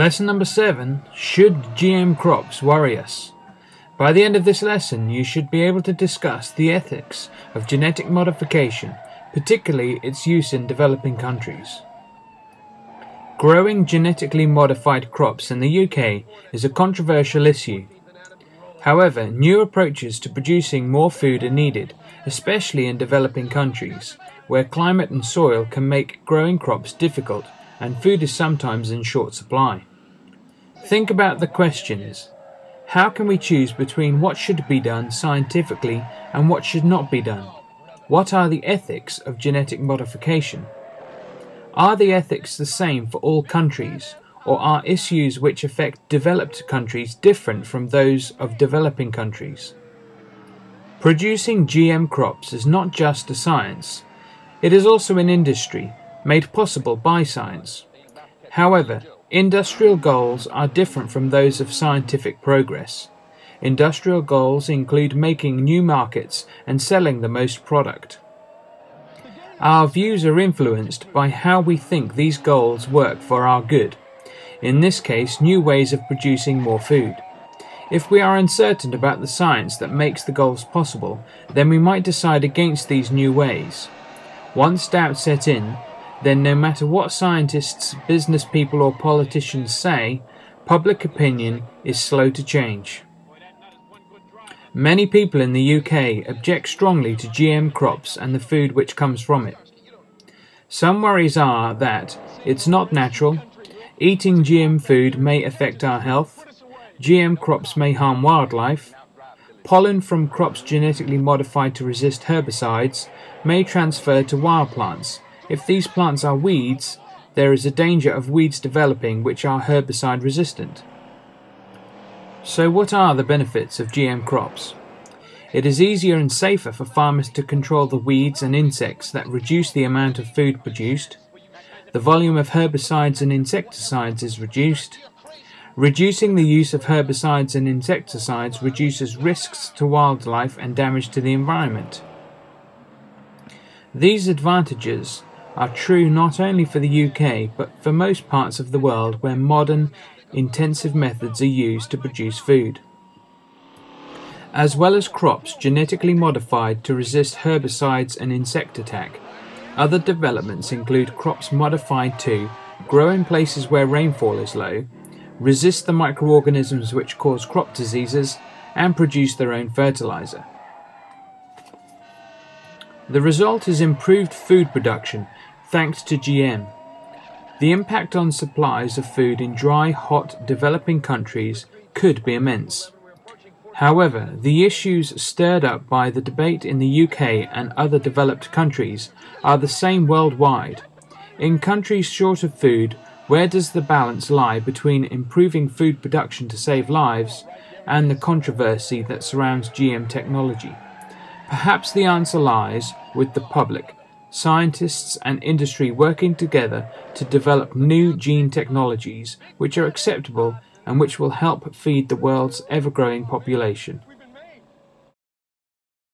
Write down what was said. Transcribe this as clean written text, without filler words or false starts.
Lesson number 7. Should GM crops worry us? By the end of this lesson, you should be able to discuss the ethics of genetic modification, particularly its use in developing countries. Growing genetically modified crops in the UK is a controversial issue. However, new approaches to producing more food are needed, especially in developing countries, where climate and soil can make growing crops difficult and food is sometimes in short supply. Think about the questions. How can we choose between what should be done scientifically and what should not be done? What are the ethics of genetic modification? Are the ethics the same for all countries, or are issues which affect developed countries different from those of developing countries? Producing GM crops is not just a science, it is also an industry, made possible by science. However, industrial goals are different from those of scientific progress. Industrial goals include making new markets and selling the most product. Our views are influenced by how we think these goals work for our good. In this case, new ways of producing more food. If we are uncertain about the science that makes the goals possible, then we might decide against these new ways. Once doubt set in, then no matter what scientists, business people or politicians say, public opinion is slow to change. Many people in the UK object strongly to GM crops and the food which comes from it. Some worries are that it's not natural, eating GM food may affect our health, GM crops may harm wildlife, pollen from crops genetically modified to resist herbicides may transfer to wild plants. If these plants are weeds, there is a danger of weeds developing which are herbicide resistant. So what are the benefits of GM crops? It is easier and safer for farmers to control the weeds and insects that reduce the amount of food produced. The volume of herbicides and insecticides is reduced. Reducing the use of herbicides and insecticides reduces risks to wildlife and damage to the environment. These advantages are true not only for the UK but for most parts of the world where modern, intensive methods are used to produce food. As well as crops genetically modified to resist herbicides and insect attack, other developments include crops modified to grow in places where rainfall is low, resist the microorganisms which cause crop diseases, and produce their own fertilizer. The result is improved food production thanks to GM. The impact on supplies of food in dry, hot, developing countries could be immense. However, the issues stirred up by the debate in the UK and other developed countries are the same worldwide. In countries short of food, where does the balance lie between improving food production to save lives and the controversy that surrounds GM technology? Perhaps the answer lies with the public, scientists and industry working together to develop new gene technologies which are acceptable and which will help feed the world's ever-growing population.